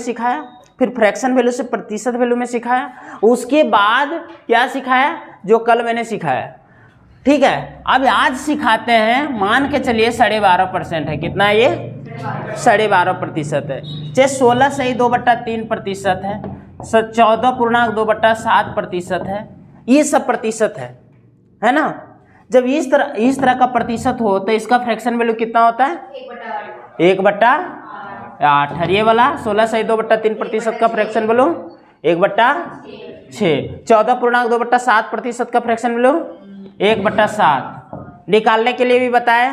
सिखाया, फिर fraction value से प्रतिशत वैल्यू में सिखाया, उसके बाद क्या सिखाया जो कल मैंने सिखाया। ठीक है, अब आज सिखाते हैं, मान के चलिए 12.5% है। कितना है ये? 12.5% है। चाहे 16 सही 2/3% है, 14.2/7% है, ये सब प्रतिशत है ना। जब इस तरह का प्रतिशत हो तो इसका फ्रैक्शन वैल्यू कितना होता है? 1/8। और ये वाला 16 सही 2/3% का फ्रैक्शन वैल्यू 1/6। 14.2/7% का फ्रैक्शन वैल्यू 1/7। निकालने के लिए भी बताया,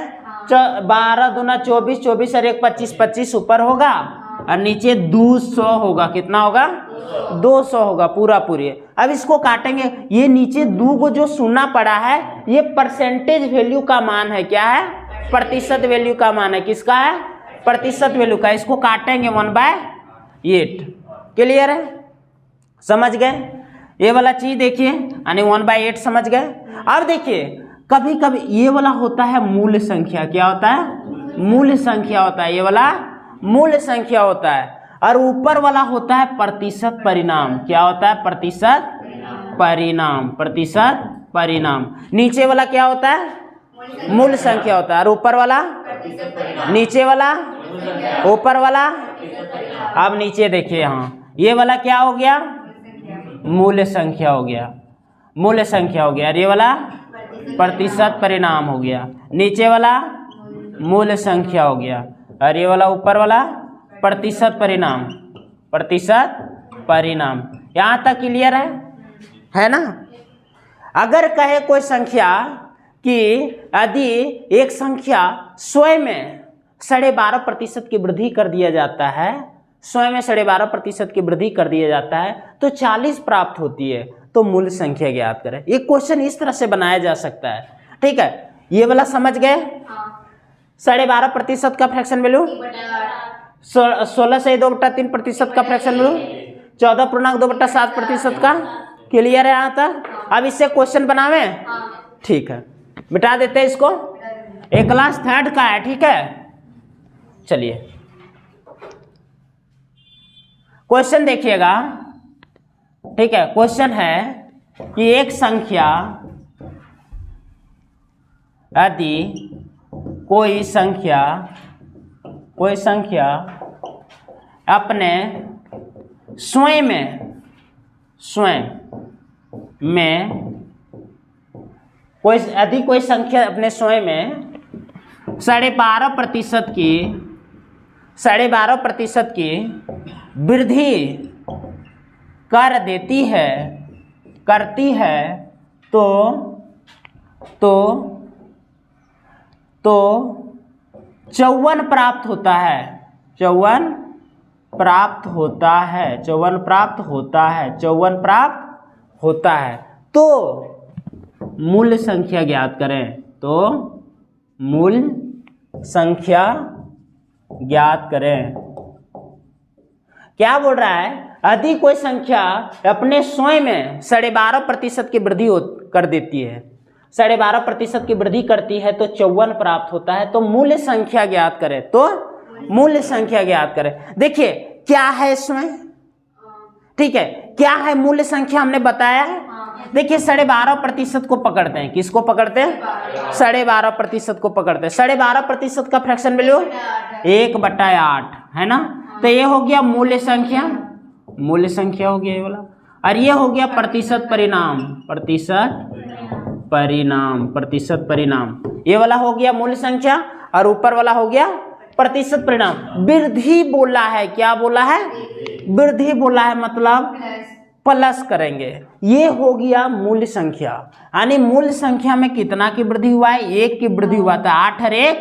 12 दूना 24, 24 और 1 25, 25 ऊपर होगा और नीचे 200 होगा। कितना होगा? 200 होगा पूरा पूरी। अब इसको काटेंगे, ये नीचे 2 को जो सुनना पड़ा है ये परसेंटेज वैल्यू का मान है। क्या है? प्रतिशत वैल्यू का मान है। किसका है? प्रतिशत वैल्यू का। इसको काटेंगे 1/8। क्लियर है? समझ गए? ये वाला चीज देखिए, यानी 1/8 समझ गए। अब देखिए, कभी कभी ये वाला होता है मूल संख्या। क्या होता है? मूल संख्या होता है। ये वाला मूल संख्या होता है। और ऊपर वाला होता है प्रतिशत परिणाम। क्या होता है? प्रतिशत परिणाम। प्रतिशत परिणाम। नीचे वाला क्या होता है? मूल संख्या होता है। और ऊपर वाला? नीचे वाला? ऊपर वाला? अब नीचे देखिए, यहाँ ये वाला क्या हो गया? मूल संख्या हो गया। मूल संख्या हो गया। और ये वाला प्रतिशत परिणाम हो गया। नीचे वाला मूल संख्या हो गया। और ये वाला ऊपर वाला प्रतिशत परिणाम। प्रतिशत परिणाम। यहाँ तक क्लियर है ना। अगर कहे कोई संख्या कि यदि एक संख्या स्वयं में 12.5% की वृद्धि कर दिया जाता है, स्वयं में 12.5% की वृद्धि कर दिया जाता है तो 40 प्राप्त होती है, तो मूल संख्या ज्ञात करें। एक क्वेश्चन इस तरह से बनाया जा सकता है। ठीक है, ये वाला समझ गए? 12.5% का फ्रैक्शन वैल्यू 16 से 2/3% का फ्रैक्शन वैल्यू 14.2/7% का। क्लियर है यहाँ तक? अब इससे क्वेश्चन बनावे। ठीक है, मिटा देते हैं इसको। एक क्लास 3rd का है। ठीक है, चलिए क्वेश्चन देखिएगा। ठीक है, क्वेश्चन है कि एक संख्या, यदि कोई संख्या अपने स्वयं में यदि कोई संख्या अपने स्वयं में 12.5% की वृद्धि करती है तो 54 प्राप्त होता है। 54 प्राप्त होता है। तो मूल संख्या ज्ञात करें। तो मूल संख्या ज्ञात करें। क्या बोल रहा है? यदि कोई संख्या अपने स्वयं में 12.5% की वृद्धि कर देती है, 12.5% की वृद्धि करती है तो 54 प्राप्त होता है। तो मूल संख्या ज्ञात करें। तो मूल संख्या ज्ञात करें। देखिए क्या है इसमें। ठीक है, क्या है मूल संख्या हमने बताया है। देखिए 12.5% को पकड़ते हैं। किसको पकड़ते हैं? 12.5% को पकड़ते हैं। 12.5% का फ्रैक्शन वैल्यू 1/8 है ना। तो ये हो गया मूल संख्या हो गया ये वाला। और ये हो गया प्रतिशत परिणाम। ये वाला हो गया मूल संख्या और ऊपर वाला हो गया प्रतिशत परिणाम। वृद्धि बोला है। क्या बोला है? वृद्धि बोला है, मतलब प्लस करेंगे। ये हो गया मूल संख्या। यानी मूल संख्या में कितना की वृद्धि हुआ है? 1 की वृद्धि हुआ था। 8 और 1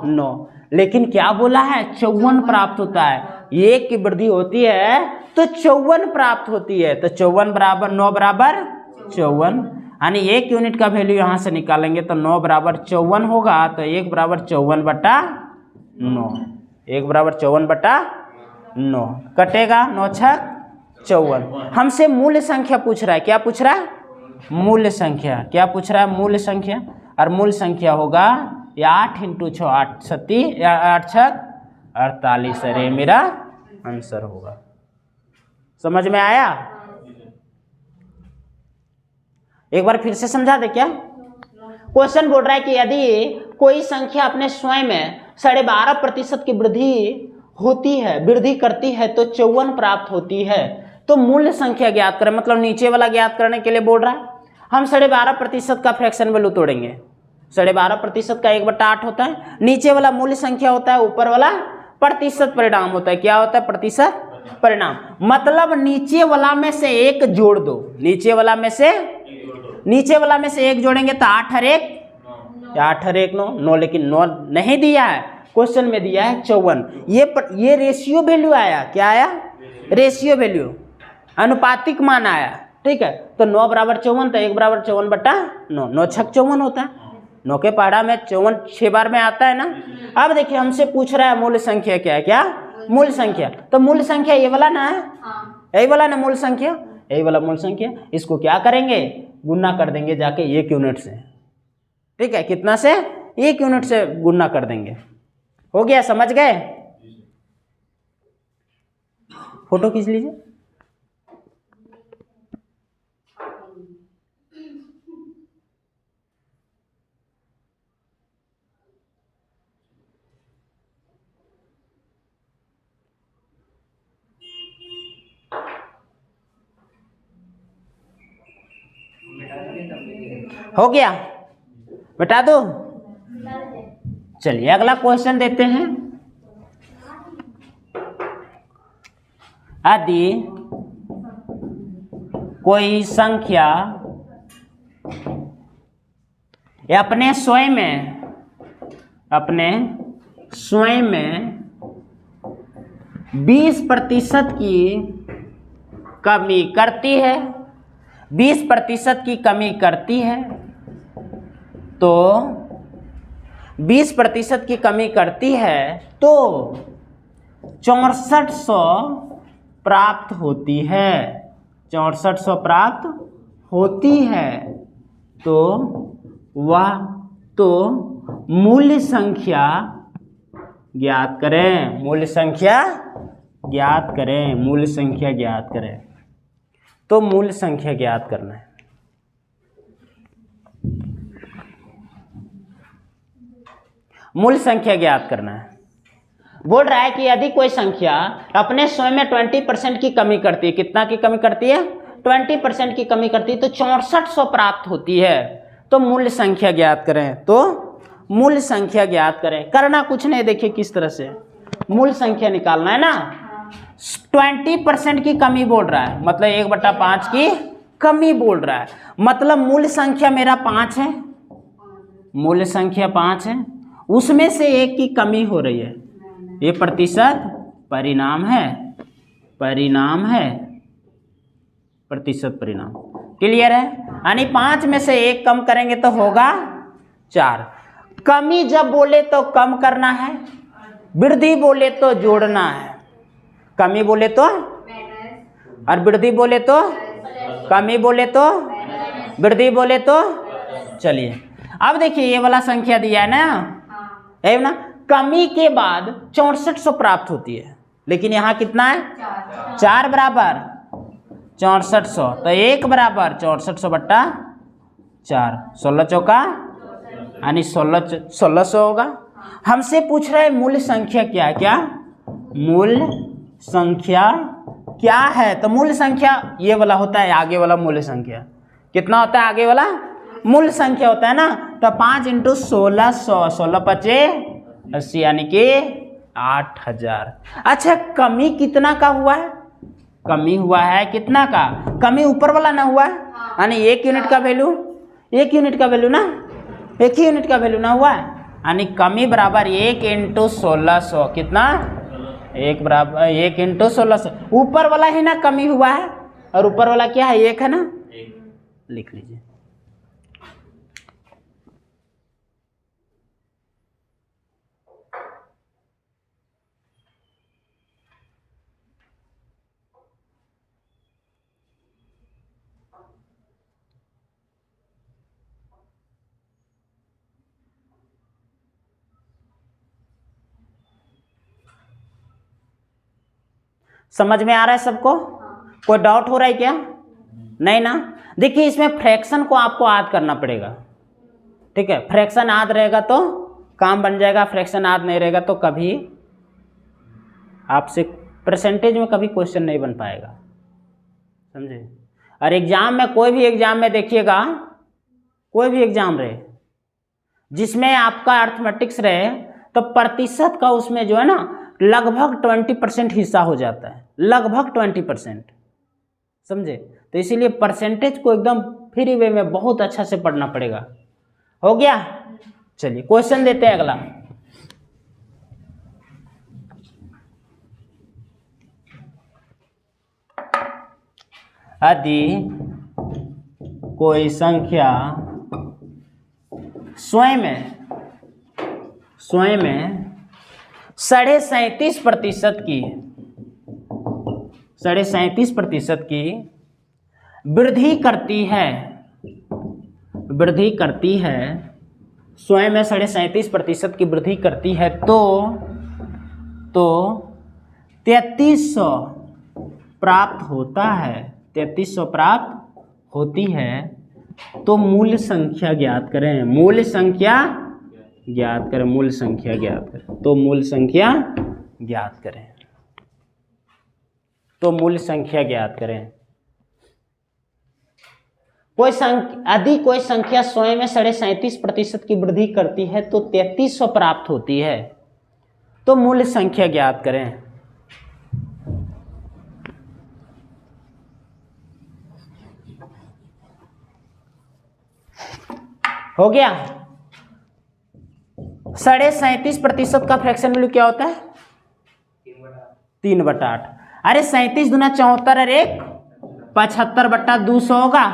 9। लेकिन क्या बोला है? 54 प्राप्त होता है। 1 की वृद्धि होती है तो 54 प्राप्त होती है। तो 54 बराबर 9 बराबर 54, यानी 1 यूनिट का वैल्यू यहाँ से निकालेंगे तो 9 बराबर 54 होगा। तो 1 बराबर 54/9। 1 बराबर 54/9 कटेगा। 9 छक 54। हमसे मूल संख्या पूछ रहा है। क्या पूछ रहा है? मूल संख्या। क्या पूछ रहा है? मूल संख्या। और मूल संख्या होगा 8 × 6 8 6 48 है, ये मेरा आंसर होगा। समझ में आया? एक बार फिर से समझा दे क्या? क्वेश्चन बोल रहा है कि यदि कोई संख्या अपने स्वयं में 12.5% की वृद्धि करती है तो 54 प्राप्त होती है। तो मूल्य संख्या ज्ञात करें, मतलब नीचे वाला ज्ञात करने के लिए बोल रहा है। हम 12.5% का फ्रैक्शन वैल्यू तोड़ेंगे। 12.5% का 1/8 होता है, नीचे वाला मूल्य संख्या होता है, ऊपर वाला प्रतिशत परिणाम होता है। क्या होता है? प्रतिशत परिणाम। मतलब नीचे वाला में से एक जोड़ दो, नीचे वाला में से एक जोड़ेंगे तो 8 और 1 9, लेकिन 9 नहीं दिया है, क्वेश्चन में दिया है 54। ये रेशियो वैल्यू आया। क्या आया? रेशियो वैल्यू, अनुपातिक मान आया। ठीक है, तो 9 बराबर 54, तो 1 बराबर 54/9, 9 छक 54 होता है। 9 के पहाड़ा में 54 6 बार में आता है ना। अब देखिए हमसे पूछ रहा है मूल्य संख्या क्या है? क्या मूल्य संख्या? तो मूल्य संख्या ये वाला ना है, यही वाला ना मूल्य संख्या, यही वाला मूल्य संख्या। इसको क्या करेंगे? गुना कर देंगे जाके 1 यूनिट से। ठीक है, कितना से? 1 यूनिट से गुना कर देंगे। हो गया? समझ गए? फोटो खींच लीजिए। हो गया? बता दो। चलिए अगला क्वेश्चन देते हैं। यदि कोई संख्या अपने स्वयं में 20% की कमी करती है, 20% की कमी करती है, तो 20% की कमी करती है तो 6400 प्राप्त होती है। 6400 प्राप्त होती है तो मूल्य संख्या ज्ञात करें। मूल्य संख्या ज्ञात करें। मूल्य संख्या ज्ञात करें। तो मूल्य संख्या ज्ञात करना है। मूल्य संख्या ज्ञात करना है। बोल रहा है कि यदि कोई संख्या अपने स्वयं में 20% की कमी करती है, कितना की कमी करती है? 20% की कमी करती है तो 6400 प्राप्त होती है। तो मूल्य संख्या ज्ञात करें। तो मूल्य संख्या ज्ञात करें। करना कुछ नहीं, देखिए किस तरह से मूल्य संख्या निकालना है ना। 20% की कमी बोल रहा है, मतलब 1/5 की कमी बोल रहा है। मतलब मूल्य संख्या मेरा 5 है, मूल्य संख्या 5 है, उसमें से 1 की कमी हो रही है। ये प्रतिशत परिणाम है, प्रतिशत परिणाम। क्लियर है? यानी 5 में से 1 कम करेंगे तो होगा 4। कमी जब बोले तो कम करना है, वृद्धि बोले तो जोड़ना है। कमी बोले तो और वृद्धि बोले तो, कमी बोले तो वृद्धि बोले तो। चलिए अब देखिए ये वाला संख्या दिया है ना, है ना। कमी के बाद 6400 प्राप्त होती है, लेकिन यहाँ कितना है? 4 बराबर 6400, तो 1 बराबर 6400/4, 16 चौका यानी 1600 होगा। हमसे पूछ रहा है मूल्य संख्या क्या है? क्या मूल्य संख्या क्या है? तो मूल्य संख्या ये वाला होता है, आगे वाला मूल्य संख्या कितना होता है? आगे वाला मूल्य संख्या होता है ना। तो 5 × 1600, 16 पचे 80, यानी कि 8000। अच्छा, कमी कितना का हुआ है? कमी हुआ है कितना का? कमी ऊपर वाला ना हुआ है, यानी 1 यूनिट का वैल्यू, 1 यूनिट का वैल्यू ना, 1 ही यूनिट का वैल्यू ना हुआ है, यानी कमी बराबर 1 × 1600। कितना? 1 बराबर 1 × 1600। ऊपर वाला ही ना कमी हुआ है, और ऊपर वाला क्या है? 1 है ना। लिख लीजिए। समझ में आ रहा है सबको? कोई डाउट हो रहा है क्या? नहीं ना? देखिए इसमें फ्रैक्शन को आपको याद करना पड़ेगा, ठीक है? फ्रैक्शन याद रहेगा तो काम बन जाएगा, फ्रैक्शन याद नहीं रहेगा तो कभी आपसे परसेंटेज में कभी क्वेश्चन नहीं बन पाएगा, समझे? और एग्जाम में, कोई भी एग्जाम में देखिएगा, कोई भी एग्जाम रहे जिसमें आपका अर्थमेटिक्स रहे तो प्रतिशत का उसमें जो है ना लगभग 20% हिस्सा हो जाता है, लगभग 20%, समझे? तो इसीलिए परसेंटेज को एकदम फ्री वे में बहुत अच्छा से पढ़ना पड़ेगा। हो गया? चलिए क्वेश्चन देते हैं अगला। यदि कोई संख्या स्वयं में 37.5% की 37.5% की वृद्धि करती है, स्वयं में 37.5% की वृद्धि करती है तो 3300 प्राप्त होता है, 3300 प्राप्त होती है, तो मूल संख्या ज्ञात करें। मूल संख्या ज्ञात करें, मूल संख्या ज्ञात करें, तो मूल संख्या ज्ञात करें, तो मूल संख्या ज्ञात करें। कोई संख्या, यदि कोई संख्या स्वयं में 37.5% की वृद्धि करती है तो 3300 प्राप्त होती है, तो मूल संख्या ज्ञात करें। हो गया? 37.5% का फ्रैक्शन वैल्यू क्या होता है? 3/8। अरे 37 दूना 74 और 1 75/200 होगा।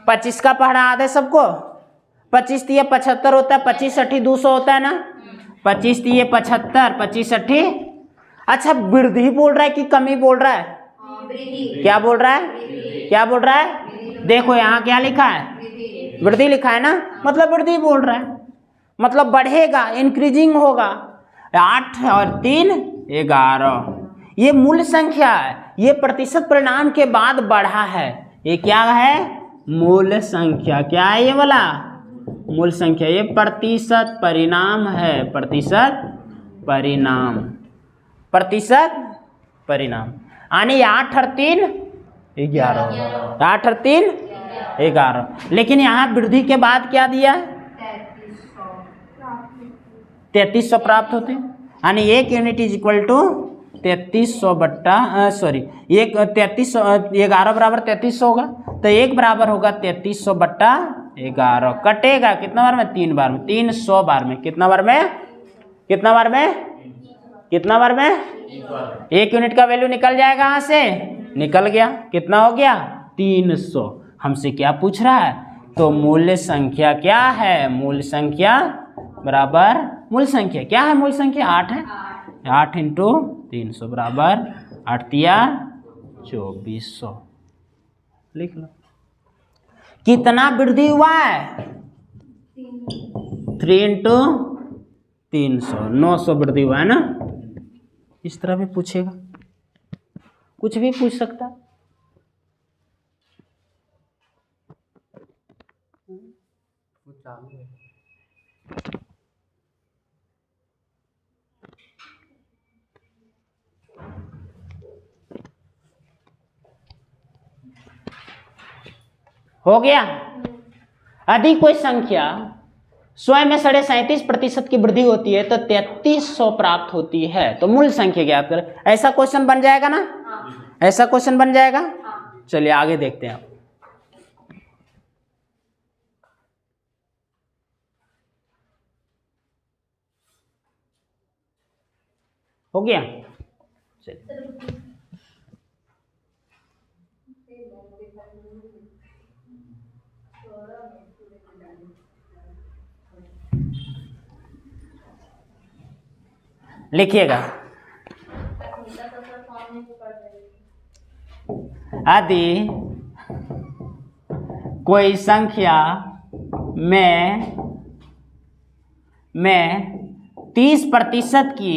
25 का पढ़ा आधे सबको। 25 तिये 75 होता है, 25 अठी 200 होता है ना। 25 तिये 75, 25 अठी। अच्छा वृद्धि बोल रहा है कि कमी बोल रहा है? क्या बोल रहा है? क्या बोल रहा है? देखो यहाँ क्या लिखा है? वृद्धि लिखा है ना, मतलब वृद्धि बोल रहा है, मतलब बढ़ेगा, इंक्रीजिंग होगा। 8 और 3 11, ये मूल संख्या है, ये प्रतिशत परिणाम के बाद बढ़ा है। ये क्या है? मूल संख्या। क्या है ये वाला? मूल संख्या। ये प्रतिशत परिणाम है, प्रतिशत परिणाम, प्रतिशत परिणाम। यानी 8 और 3 11, 8 और 3 11। लेकिन यहाँ वृद्धि के बाद क्या दिया? 3300 प्राप्त होते हैं। यानी 1 यूनिट इज इक्वल टू 3300 बट्टा 3300, 11 बराबर 3300 होगा, तो 1 बराबर होगा 3300 बट्टा 11। कटेगा कितना बार में? 3 बार में, 300 बार में। कितना बार में? कितना बार में? कितना बार में? 1 यूनिट का वैल्यू निकल जाएगा, यहाँ से निकल गया। कितना हो गया? 300। हमसे क्या पूछ रहा है? तो मूल संख्या क्या है? मूल संख्या बराबर, मूल संख्या क्या है? मूल संख्या 8 है। 8 इंटू 300 बराबर 8 तिया 2400। लिख लो। कितना वृद्धि हुआ है? 3 इंटू 300, 900 वृद्धि हुआ है ना। इस तरह भी पूछेगा, कुछ भी पूछ सकता है। हो गया? यदि कोई संख्या स्वयं में 37.5% की वृद्धि होती है तो 3300 प्राप्त होती है, तो मूल संख्या ज्ञात करें। ऐसा क्वेश्चन बन जाएगा ना? ऐसा क्वेश्चन बन जाएगा। चलिए आगे देखते हैं। हो गया? चलिए लिखिएगा। यदि कोई संख्या में 30% की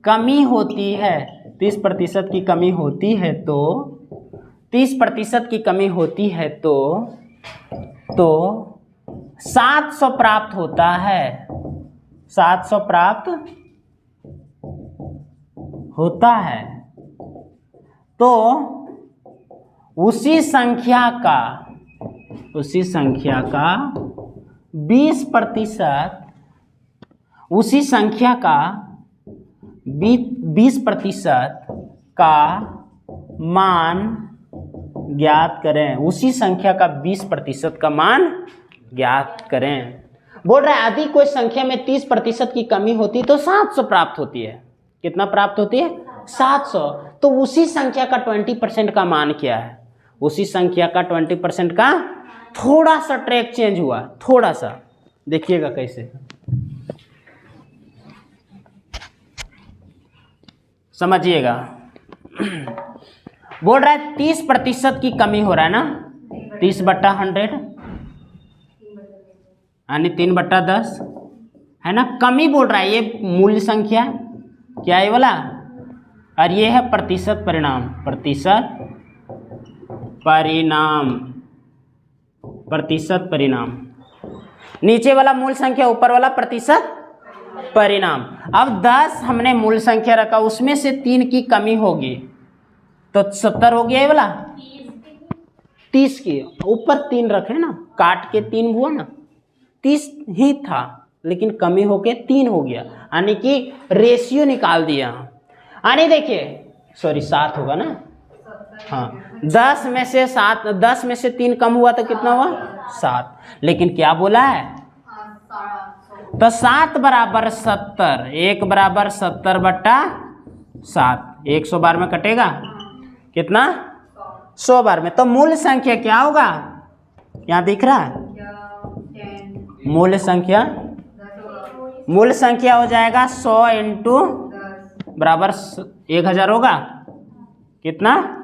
कमी होती है, 30% की कमी होती है तो 30% की कमी होती है तो 700 प्राप्त होता है, 700 प्राप्त होता है। तो उसी संख्या का 20%, उसी संख्या का 20% का मान ज्ञात करें, उसी संख्या का 20% का मान ज्ञात करें। बोल रहा है यदि कोई संख्या में 30% की कमी होती है तो 700 प्राप्त होती है। कितना प्राप्त होती है? 700। तो उसी संख्या का 20% का मान क्या है? उसी संख्या का 20% का थोड़ा सा ट्रैक चेंज हुआ, थोड़ा सा, देखिएगा कैसे समझिएगा। बोल रहा है 30% की कमी हो रहा है ना, 30/100 यानी 3/10 है ना, कमी बोल रहा है। ये मूल संख्या क्या है वाला, और ये है प्रतिशत परिणाम, प्रतिशत परिणाम। नीचे वाला मूल संख्या, ऊपर वाला प्रतिशत परिणाम। अब 10 हमने मूल संख्या रखा, उसमें से 3 की कमी होगी तो 70 हो गया ये वाला, 30 की ऊपर 3 रखे ना, काट के 3 हुआ ना, 30 ही था लेकिन कमी होके 3 हो गया, यानी कि रेशियो निकाल दिया। यानी देखिए सॉरी 7 होगा ना, हाँ 10 में से 3 कम हुआ तो कितना हुआ? 7। लेकिन क्या बोला है? तो 7 बराबर 70, 1 बराबर 70/7, 100 बार में कटेगा कितना? 100 बार में। तो मूल संख्या क्या होगा? यहाँ दिख रहा है मूल संख्या हो जाएगा 100 इंटू बराबर 1000 होगा कितना?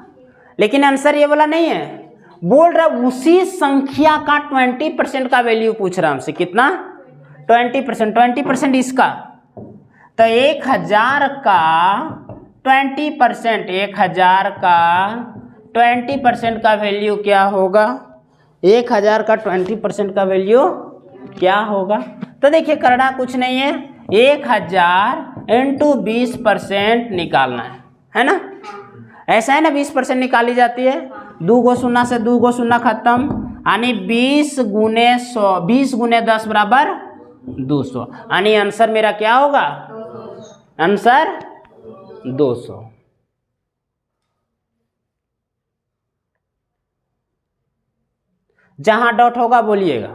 लेकिन आंसर ये वाला नहीं है, बोल रहा उसी संख्या का 20% का वैल्यू पूछ रहा हमसे। कितना? 20% इसका। तो 1000 का 20%, 1000 का 20% का वैल्यू क्या होगा? 1000 का 20% का वैल्यू क्या होगा? तो देखिए करना कुछ नहीं है, 1000 इंटू 20% निकालना है ना, ऐसा है ना, 20% निकाली जाती है, 2 गो शून्य से 2 गो शून्य खत्म, यानी 20 गुने 100, 20 गुने 10 बराबर 200, यानी आंसर मेरा क्या होगा? आंसर 200। जहां डाउट होगा बोलिएगा,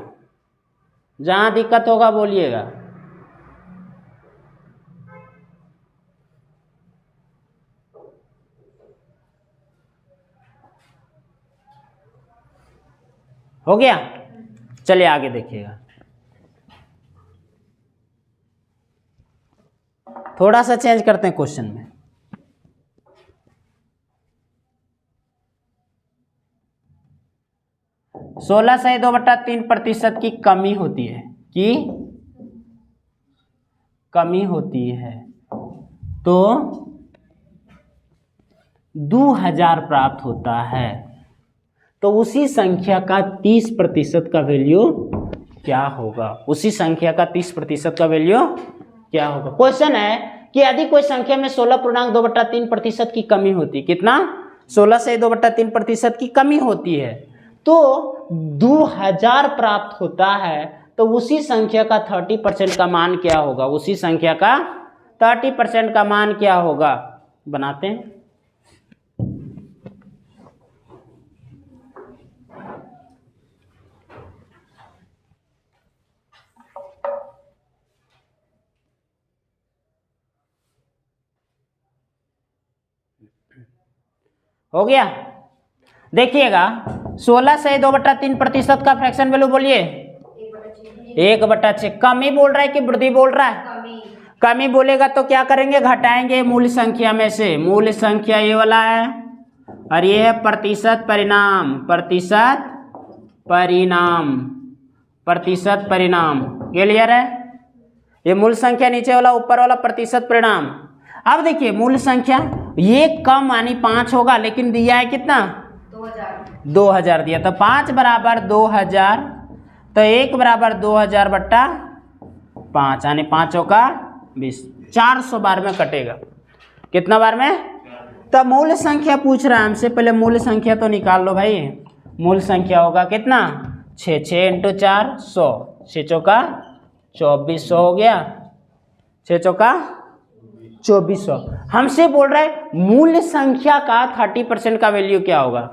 जहां दिक्कत होगा बोलिएगा। हो गया? चलिए आगे देखिएगा, थोड़ा सा चेंज करते हैं क्वेश्चन में। सोलह से 2/3% की कमी होती है, तो 2000 प्राप्त होता है। तो उसी संख्या का 30% का वैल्यू क्या होगा? उसी संख्या का 30% का वैल्यू क्या होगा? क्वेश्चन है कि यदि कोई संख्या में 16.2/3% की कमी होती, कितना? 16 से 2/3% की कमी होती है तो 2000 प्राप्त होता है। तो उसी संख्या का 30% का मान क्या होगा? उसी संख्या का 30% का मान क्या होगा? बनाते हैं। हो गया? देखिएगा 16 से 2/3% का फ्रैक्शन वैल्यू बोलिए 1/6। कमी बोल रहा है कि वृद्धि बोल रहा है? कमी बोलेगा तो क्या करेंगे? घटाएंगे मूल संख्या में से। मूल संख्या ये वाला है और ये है प्रतिशत परिणाम, प्रतिशत परिणाम। क्लियर है? ये मूल संख्या नीचे वाला, ऊपर वाला प्रतिशत परिणाम। अब देखिए मूल संख्या, ये कम यानी 5 होगा, लेकिन दिया है कितना 2000 दिया, तो 5 बराबर 2000, तो 1 बराबर 2000 बट्टा 5 यानी 5 का 20, 400 बार में कटेगा। कितना बार में? तब मूल संख्या पूछ रहा है हमसे, पहले मूल संख्या तो निकाल लो भाई। मूल संख्या होगा कितना 6, 6 × 4 100, 6 चौका 2400 हो गया, 6 चौका 2400। हमसे बोल रहा है मूल संख्या का 30% का वैल्यू क्या होगा।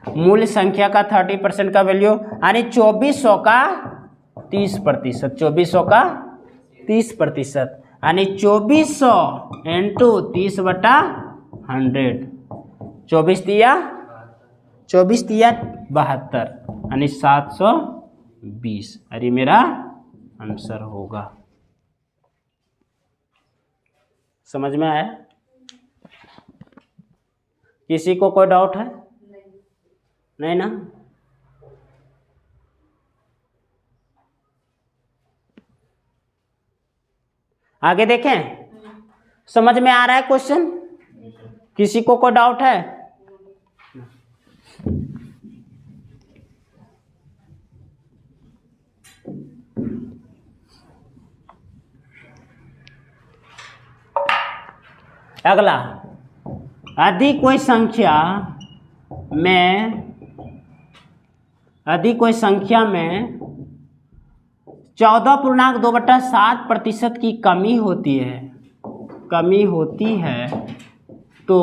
मूल संख्या का 30% का वैल्यू यानी 2400 का 30%, 2400 का 30% यानी 2400 × 30 बटा 100, 24 दिया 72 यानी 720, अरे मेरा आंसर होगा। समझ में आया? किसी को कोई डाउट है? नहीं ना? आगे देखें, समझ में आ रहा है क्वेश्चन? किसी को कोई डाउट है? अगला, यदि कोई संख्या में 14.2/7% की कमी होती है, तो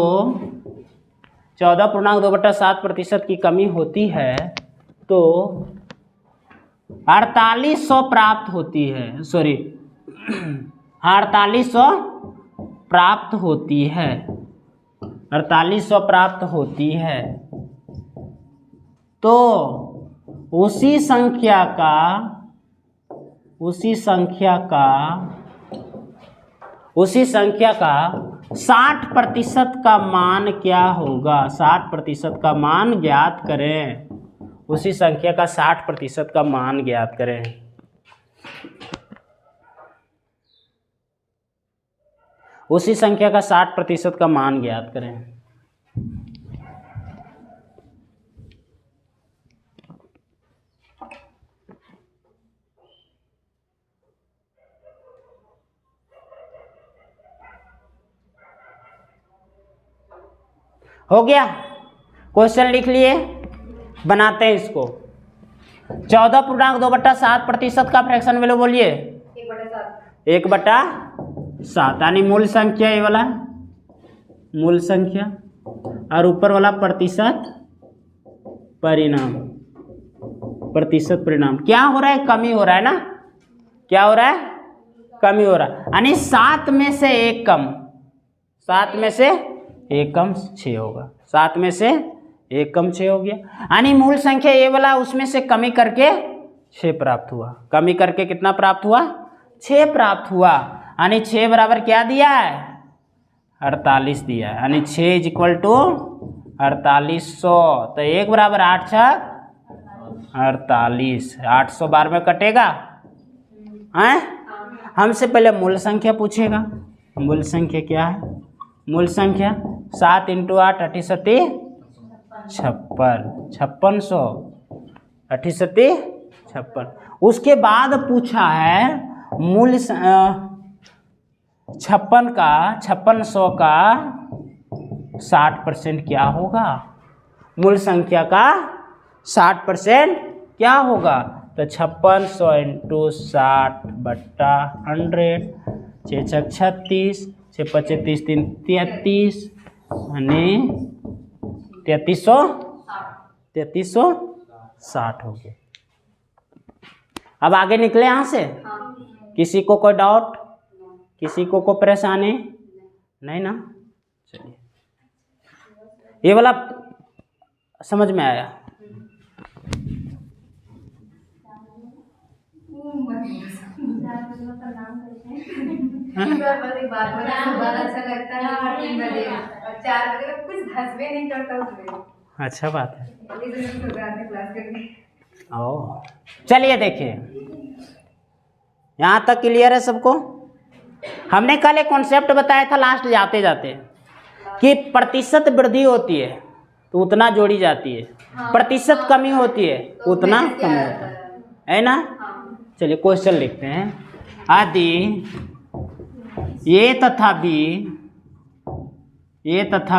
14.2/7% की कमी होती है तो 4800 प्राप्त होती है, 4800 प्राप्त होती है, 4800 प्राप्त होती है, तो उसी संख्या का 60% का मान क्या होगा। 60% का मान ज्ञात करें। उसी संख्या का 60% का मान ज्ञात करें। उसी संख्या का 60% का मान ज्ञात करें। हो गया? क्वेश्चन लिख लिए, बनाते हैं इसको। 14.2/7% का फ्रैक्शन वैल्यू बोलिए 1/7 यानी मूल संख्या, ये वाला मूल संख्या और ऊपर वाला प्रतिशत परिणाम। क्या हो रहा है? कमी हो रहा है ना? क्या हो रहा है? कमी हो रहा है, यानी 7 में से 1 कम, 7 में से 1 कम 6 होगा, 7 में से 1 कम 6 हो गया, यानी मूल संख्या ये वाला उसमें से कमी करके 6 प्राप्त हुआ। कमी करके कितना प्राप्त हुआ? 6 प्राप्त हुआ, यानी 6 बराबर क्या दिया है? 48 दिया है, यानी 6 = 4800, तो 1 बराबर 8 × 48, 800 बार में कटेगा हैं? हमसे पहले मूल संख्या पूछेगा। मूल संख्या क्या है? मूल संख्या 7 × 8 = 58, 5600, 56. उसके बाद पूछा है मूल 5600 का 60% क्या होगा। मूल संख्या का 60% क्या होगा, तो 5600 × 60/100, 6 × 36, 6 × 5 = 33, 33 यानी 3360 हो गया। अब आगे निकले यहाँ से। किसी को कोई डाउट, किसी को कोई परेशानी नहीं ना? चलिए, ये वाला समझ में आया? अच्छा बात है। चलिए देखिए, यहाँ तक क्लियर है सबको? हमने कल एक कॉन्सेप्ट बताया था लास्ट जाते जाते कि प्रतिशत वृद्धि होती है तो उतना जोड़ी जाती है, प्रतिशत कमी होती है उतना कम होता है ना। चलिए क्वेश्चन लिखते हैं। यदि ए तथा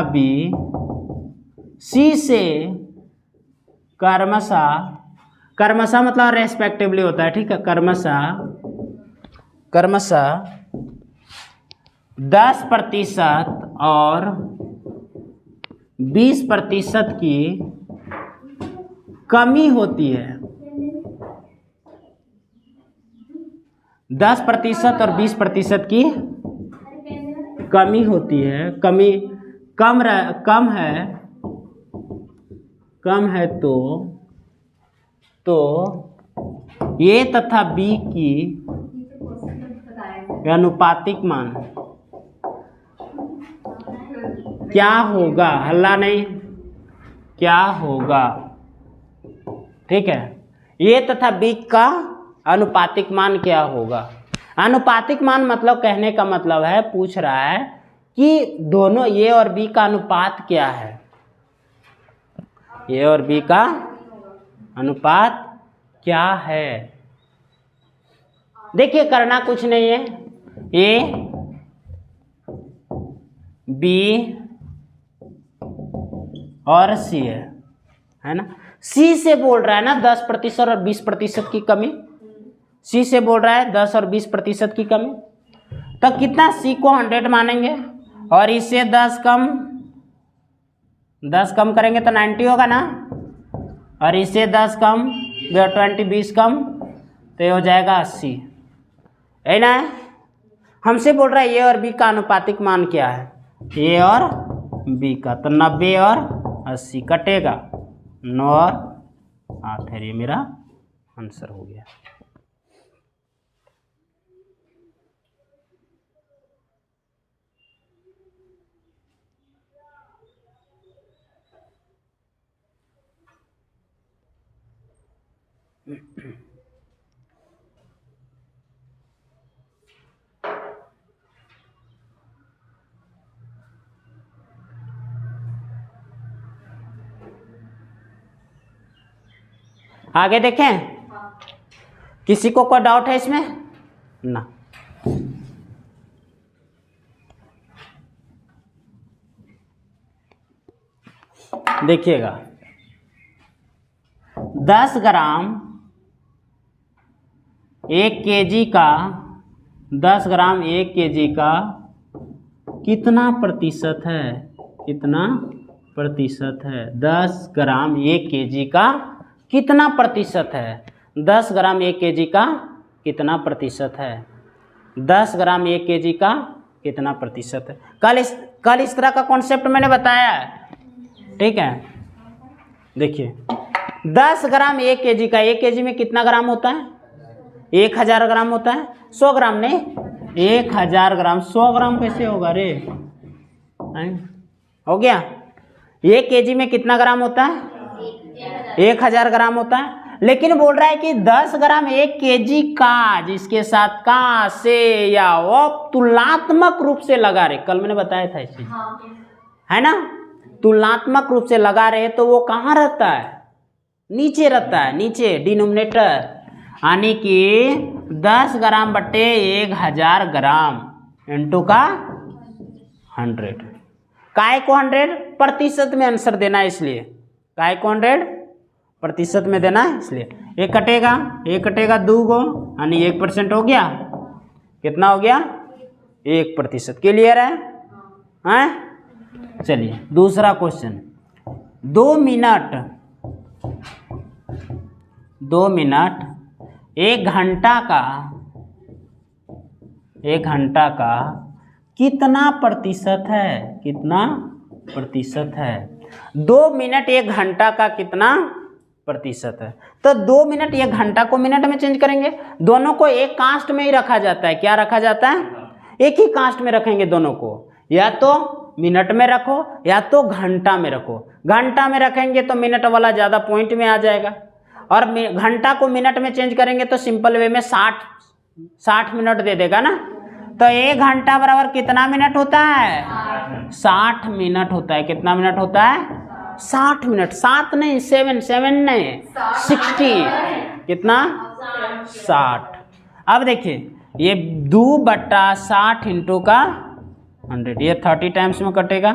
बी सी से कर्मशः मतलब रेस्पेक्टिवली होता है, ठीक है, कर्मशः 10% और 20% की कमी होती है, 10% और 20% की कमी होती है, कम है तो ए तथा बी की अनुपातिक मान क्या होगा, हल्ला नहीं, क्या होगा, ठीक है। ए तथा बी का अनुपातिक मान क्या होगा। अनुपातिक मान मतलब कहने का मतलब है, पूछ रहा है कि दोनों ए और बी का अनुपात क्या है, ए और बी का अनुपात क्या है। देखिए करना कुछ नहीं है, ए बी और सी है ना। सी से बोल रहा है ना 10% और 20% की कमी, सी से बोल रहा है 10 और 20% की कमी, तो कितना सी को 100 मानेंगे और इससे 10 कम करेंगे तो 90 होगा ना, और इससे 10 कम 20 कम तो ये हो जाएगा 80, है ना। हमसे बोल रहा है ए और बी का अनुपातिक मान क्या है, ए और बी का, तो 90 और 80 कटेगा 9 और 8 है, ये मेरा आंसर हो गया। आगे देखें, किसी को कोई डाउट है इसमें ना। देखिएगा 10 ग्राम 1 kg का, 10 ग्राम 1 kg का कितना प्रतिशत है, कितना प्रतिशत है, 10 ग्राम 1 kg का कितना प्रतिशत है, 10 ग्राम 1 kg का कितना प्रतिशत है, 10 ग्राम 1 kg का कितना प्रतिशत है। कल इस तरह का कॉन्सेप्ट मैंने बताया है, ठीक है। देखिए 10 ग्राम 1 kg का, 1 kg में कितना ग्राम होता है, 1000 ग्राम होता है, 100 ग्राम नहीं, 1000 ग्राम, 100 ग्राम कैसे होगा रे, हो गया। 1 kg में कितना ग्राम होता है, 1000 ग्राम होता है, लेकिन बोल रहा है कि 10 ग्राम 1 kg का, जिसके साथ का से या वो तुलनात्मक रूप से लगा रहे, कल मैंने बताया था इसे, है ना, तुलनात्मक रूप से लगा रहे, तो वो कहाँ रहता है, नीचे रहता है, नीचे डिनोमिनेटर, यानी कि 10 ग्राम बटे 1000 ग्राम इंटू का 100, काय को 100 प्रतिशत में आंसर देना है, इसलिए काय को 100 प्रतिशत में देना है, इसलिए एक कटेगा 2 गो, यानी 1% हो गया, कितना हो गया 1%। क्लियर है, हैं? चलिए दूसरा क्वेश्चन, 2 मिनट 1 घंटा का कितना प्रतिशत है, कितना प्रतिशत है, 2 मिनट 1 घंटा का कितना प्रतिशत है। तो 2 मिनट 1 घंटा को मिनट में चेंज करेंगे, दोनों को एक कास्ट में ही रखा जाता है, क्या रखा जाता है, एक ही कास्ट में रखेंगे दोनों को, या तो मिनट में रखो या तो घंटा में रखो। घंटा में रखेंगे तो मिनट वाला ज़्यादा पॉइंट में आ जाएगा, और घंटा को मिनट में चेंज करेंगे तो सिंपल वे में 60 मिनट दे देगा ना। तो 1 घंटा बराबर कितना मिनट होता है? 60 मिनट होता है। कितना मिनट होता है? 60 मिनट। 7 नहीं, 7 नहीं, 60। कितना? 60। अब देखिए ये 2/60 इंटू का 100, ये 30 टाइम्स में कटेगा।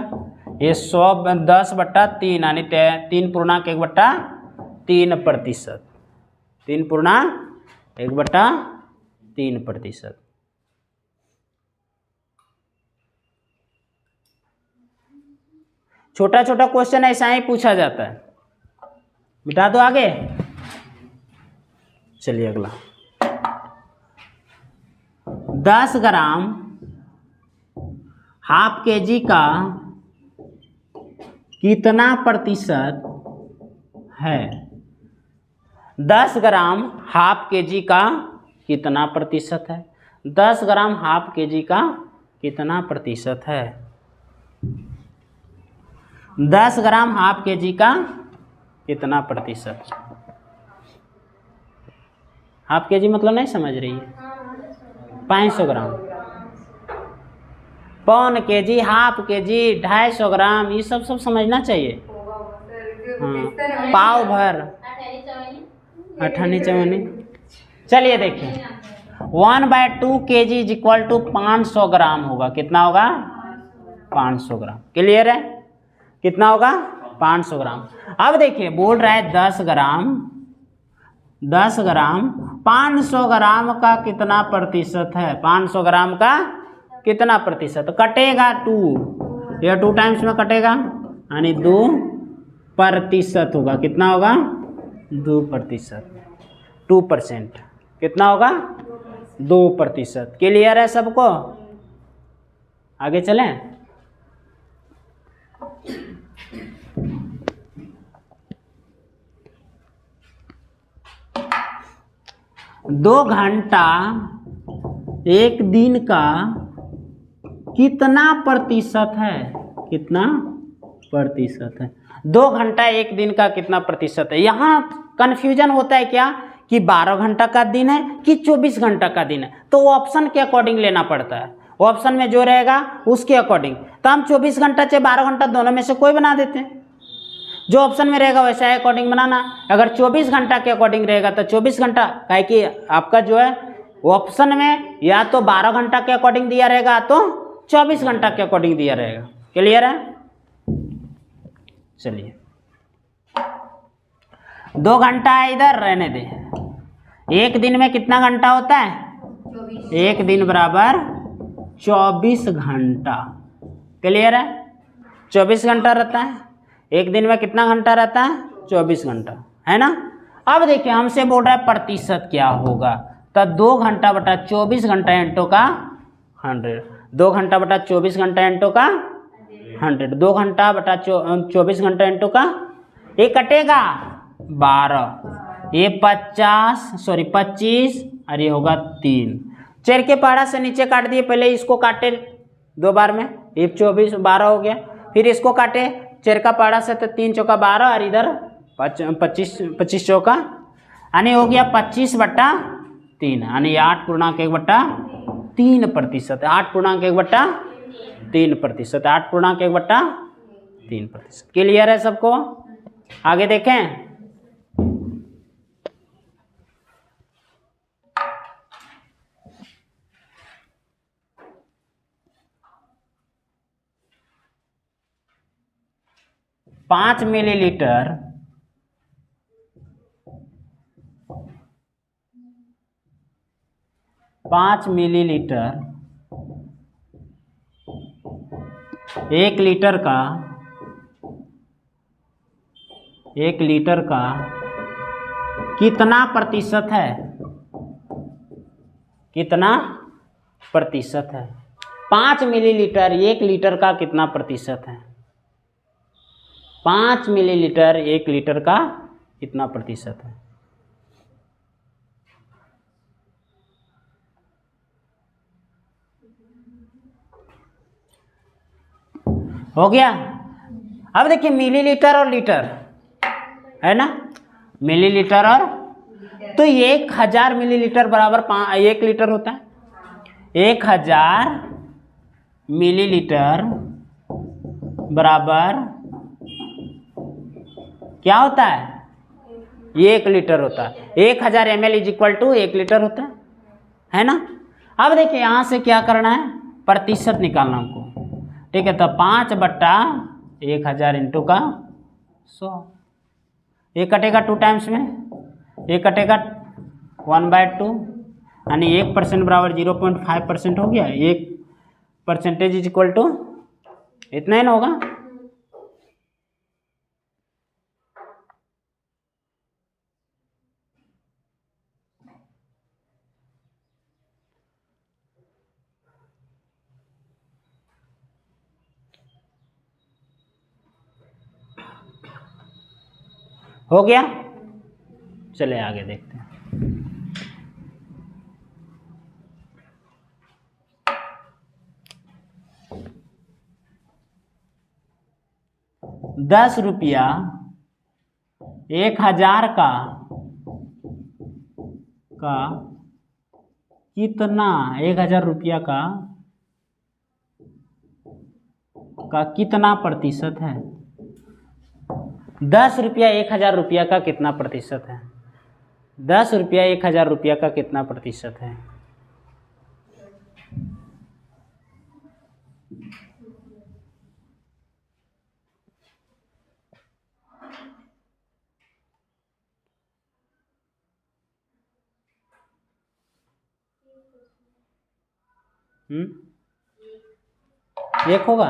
ये 110/3 यानी 3.1/3%। 3.1/3%। छोटा छोटा क्वेश्चन ऐसा ही पूछा जाता है। मिटा दो आगे। चलिए अगला। 10 ग्राम हाफ केजी का कितना प्रतिशत है? 10 ग्राम हाफ केजी का कितना प्रतिशत है? 10 ग्राम हाफ केजी का कितना प्रतिशत है? 10 ग्राम हाफ केजी का कितना प्रतिशत? हाफ केजी मतलब नहीं समझ रही है? 500 ग्राम, पौन केजी, हाफ केजी, 250 ग्राम, ये सब समझना चाहिए। हाँ, पाव भर, 98। चलिए देखिए 1/2 kg इज इक्वल टू 500 ग्राम होगा। कितना होगा? 500 ग्राम। क्लियर है? कितना होगा? 500 ग्राम। अब देखिए बोल रहा है 10 ग्राम 500 ग्राम का कितना प्रतिशत है? 500 ग्राम का कितना प्रतिशत? कटेगा 2, यह 2 टाइम्स में कटेगा यानी 2% होगा। कितना होगा? 2%। 2%। कितना होगा? 2%। क्लियर है सबको? आगे चलें। दो घंटा एक दिन का कितना प्रतिशत है? कितना प्रतिशत है? 2 घंटा एक दिन का कितना प्रतिशत है? यहाँ कन्फ्यूजन होता है क्या कि 12 घंटा का दिन है कि 24 घंटा का दिन है, तो वो ऑप्शन के अकॉर्डिंग लेना पड़ता है। ऑप्शन में जो रहेगा उसके अकॉर्डिंग। तो हम 24 घंटा चाहे 12 घंटा दोनों में से कोई बना देते हैं। जो ऑप्शन में रहेगा वैसा है अकॉर्डिंग बनाना। अगर 24 घंटा के अकॉर्डिंग रहेगा तो 24 घंटा, काहे कि आपका जो है ऑप्शन में या तो 12 घंटा के अकॉर्डिंग दिया रहेगा तो 24 घंटा के अकॉर्डिंग दिया रहेगा। क्लियर है? चलिए 2 घंटा इधर रहने दे। एक दिन में कितना घंटा होता है? 24। एक दिन बराबर 24 घंटा। क्लियर है? 24 घंटा रहता है। एक दिन में कितना घंटा रहता है? 24 घंटा, है ना। अब देखिए हमसे बोल रहा है प्रतिशत क्या होगा, तो 2 घंटा बटा 24 घंटा इंटू का 100। 2 घंटा बटा 24 घंटा इंटू का 100। 2 घंटा बटा 24 घंटा इंटू का, ये कटेगा 12, ये 25 और ये होगा 3। चेर के पहाड़ा से नीचे काट दिए। पहले इसको काटे 2 बार में, ये 24 12 हो गया। फिर इसको काटे चेर का पहाड़ा से, तो 3 चौका 12 और इधर 25 चौका, यानी हो गया 25/3, यानी 8.1/3%। 8.1/3%। 8.1/3%। क्लियर है सबको? आगे देखें। पाँच मिलीलीटर 1 लीटर का कितना प्रतिशत है? कितना प्रतिशत है? 5 मिलीलीटर 1 लीटर का कितना प्रतिशत है? 5 मिलीलीटर 1 लीटर का कितना प्रतिशत है? हो गया। अब देखिए मिलीलीटर और लीटर है ना, मिलीलीटर और, तो 1000 मिलीलीटर बराबर 1 लीटर होता है। 1000 मिलीलीटर बराबर क्या होता है? 1 लीटर होता है। 1000 ml is equal to 1 litre होता है ना। अब देखिए यहाँ से क्या करना है, प्रतिशत निकालना हमको। ठीक है, तो 5/1000 इंटू का 100, ये कटेगा 2 टाइम्स में, ये कटेगा 1/2, यानी 1% बराबर 0.5% हो गया। 1% इज इक्वल टू इतना ही ना होगा। हो गया, चले आगे देखते हैं। ₹10 1000 का कितना, 1000 रुपया का कितना प्रतिशत है? ₹10 1000 रुपया का कितना प्रतिशत है? ₹10 1000 रुपया का कितना प्रतिशत है? एक होगा।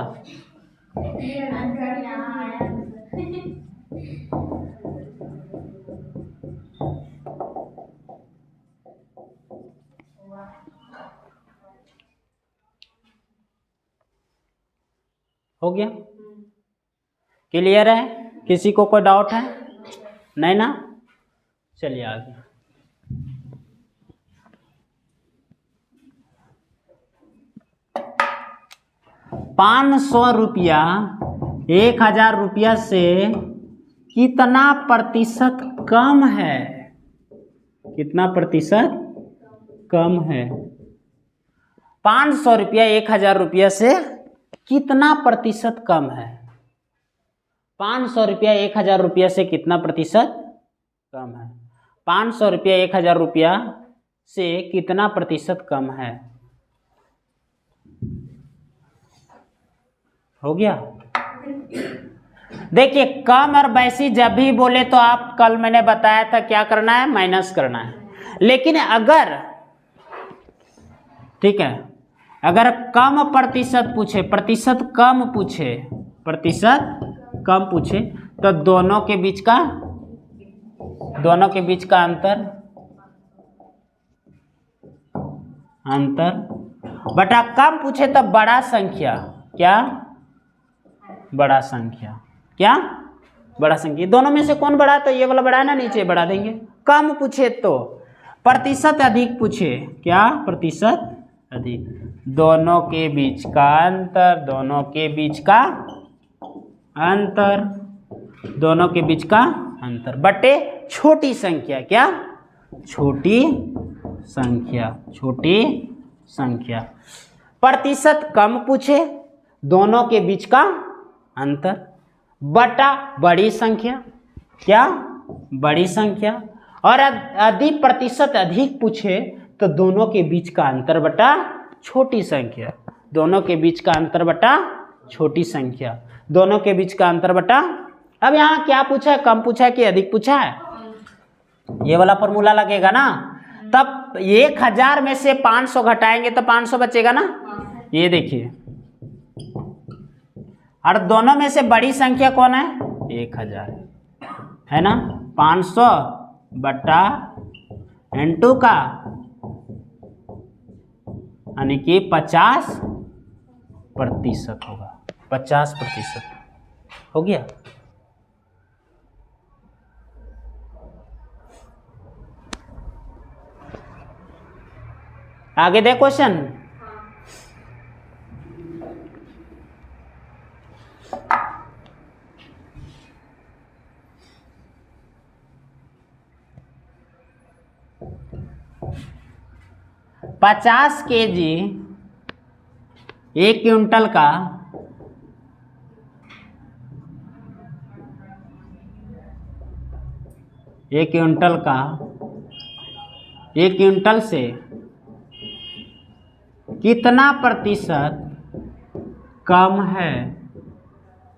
हो गया, क्लियर है? किसी को कोई डाउट है? नहीं ना, चलिए आगे। ₹500 1000 रुपया से कितना प्रतिशत कम है? कितना प्रतिशत कम है? ₹500 1000 रुपया से कितना प्रतिशत कम है? ₹500 1000 रुपया से कितना प्रतिशत कम है? ₹500 1000 रुपया से कितना प्रतिशत कम है? हो गया। देखिए, कम और वैसी जब भी बोले तो आप, कल मैंने बताया था क्या करना है, माइनस करना है। लेकिन अगर, ठीक है, अगर कम प्रतिशत पूछे, प्रतिशत कम पूछे, प्रतिशत कम पूछे, तो दोनों के बीच का अंतर बटा कम पूछे तो बड़ा संख्या, क्या? बड़ा संख्या, क्या? बड़ा संख्या। दोनों में से कौन बड़ा है? तो ये वाला बड़ा है ना, नीचे बढ़ा देंगे। कम पूछे तो, प्रतिशत अधिक पूछे, क्या? प्रतिशत अधिक, दोनों के बीच का अंतर, दोनों के बीच का अंतर, दोनों के बीच का अंतर बटे छोटी संख्या, क्या? छोटी संख्या, छोटी संख्या। प्रतिशत कम पूछे, दोनों के बीच का अंतर बटा बड़ी संख्या, क्या? बड़ी संख्या। और अधिक, प्रतिशत अधिक पूछे तो दोनों के बीच का अंतर बटा छोटी संख्या, दोनों के बीच का अंतर बटा छोटी संख्या, दोनों के बीच का अंतर बटा। अब यहाँ क्या पूछा है? कम पूछा है कि अधिक पूछा है? ये वाला फॉर्मूला लगेगा ना, तब 1000 में से 500 घटाएंगे तो 500 बचेगा ना, ये देखिए। और दोनों में से बड़ी संख्या कौन है? 1000 है ना। 500 बटा इंटू का, यानी कि 50% होगा, 50% हो गया। आगे दे क्वेश्चन। 50 kg 1 क्विंटल का 1 क्विंटल से कितना प्रतिशत कम है?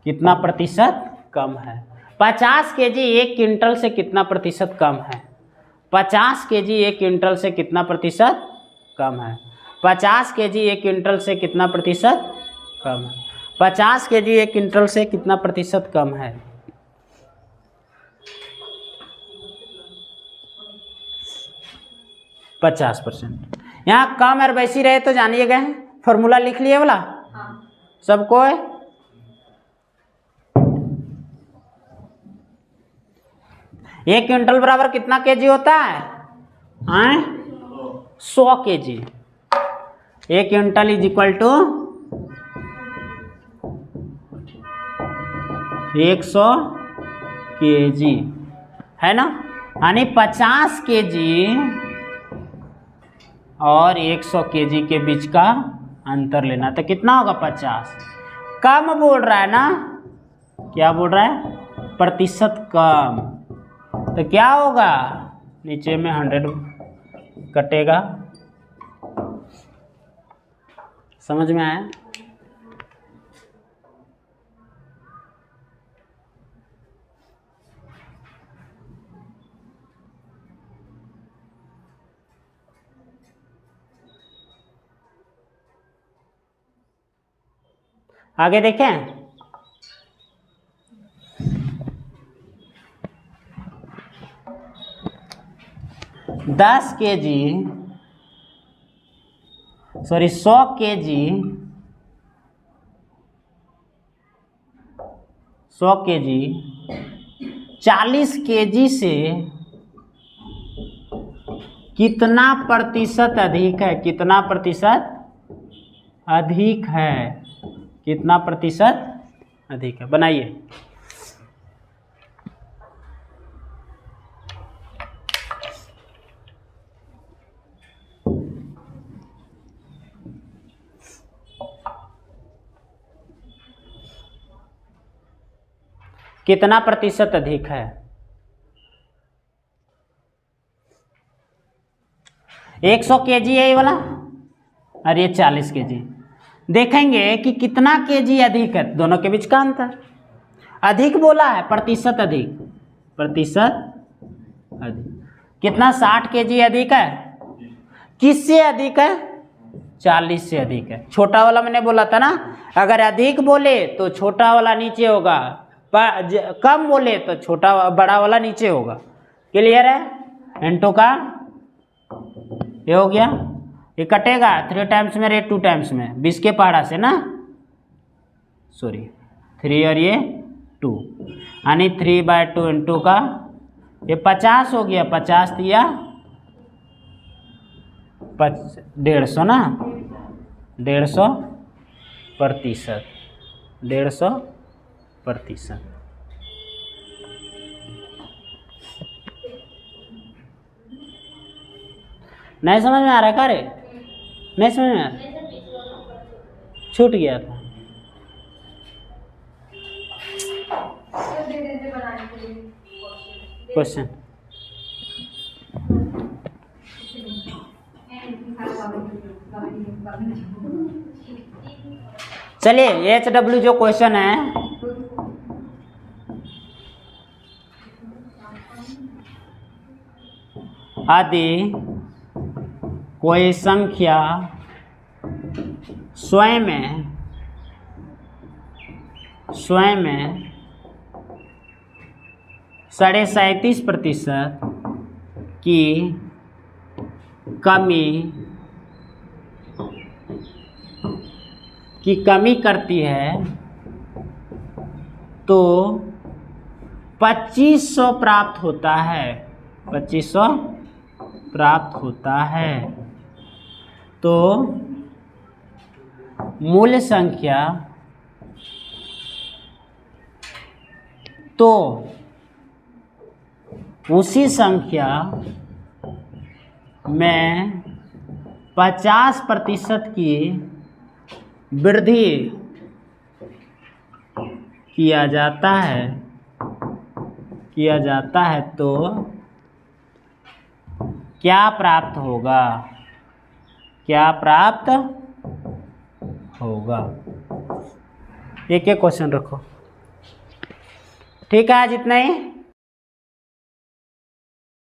कितना प्रतिशत कम है? 50 kg 1 क्विंटल से कितना प्रतिशत कम है? 50 kg 1 क्विंटल से कितना प्रतिशत कम है? 50 kg 1 क्विंटल से कितना प्रतिशत कम है? 50 kg 1 क्विंटल से कितना प्रतिशत कम है? 50%। यहाँ कम और वैसी रहे तो जानिए गए फॉर्मूला लिख लिए बोला सबको है। एक क्विंटल बराबर कितना केजी होता है? 100 KG. 1 quintal is equal to 100 KG है ना। यानी 50 केजी और 100 केजी के बीच का अंतर लेना। तो कितना होगा? 50। कम बोल रहा है ना, क्या बोल रहा है? प्रतिशत कम। तो क्या होगा? नीचे में 100 कटेगा। समझ में आया? आगे देखें। 10 केजी 100 केजी 40 केजी से कितना प्रतिशत अधिक है? कितना प्रतिशत अधिक है? कितना प्रतिशत अधिक है? बनाइए। कितना प्रतिशत अधिक है? 100 केजी है ये वाला और ये 40 केजी। देखेंगे कि कितना केजी अधिक है, दोनों के बीच का अंतर। अधिक बोला है, प्रतिशत अधिक, प्रतिशत अधिक। कितना? 60 केजी अधिक है। किससे अधिक है? 40 से अधिक है। छोटा वाला मैंने बोला था ना, अगर अधिक बोले तो छोटा वाला नीचे होगा, कम बोले तो बड़ा वाला नीचे होगा। क्लियर है? इनटू का ये हो गया, ये कटेगा 3 टाइम्स में, रेट 2 टाइम्स में, 20 के पहाड़ा से ना, सॉरी 3 और ये 2, यानी 3/2 इंटू का ये 50 हो गया। 50 दिया 150 ना, 150 प्रतिशत, 150%। नहीं समझ में आ रहा है? क्या रे? नहीं समझ में आ रहा? छूट गया था। क्वेश्चन चलिए, HW जो क्वेश्चन है, यदि कोई संख्या स्वयं में 37.5% की कमी करती है तो 2500 प्राप्त होता है। 2500 प्राप्त होता है। तो मूल संख्या तो उसी संख्या में 50% की वृद्धि किया जाता है तो क्या प्राप्त होगा? एक एक क्वेश्चन रखो। ठीक है, आज इतना ही।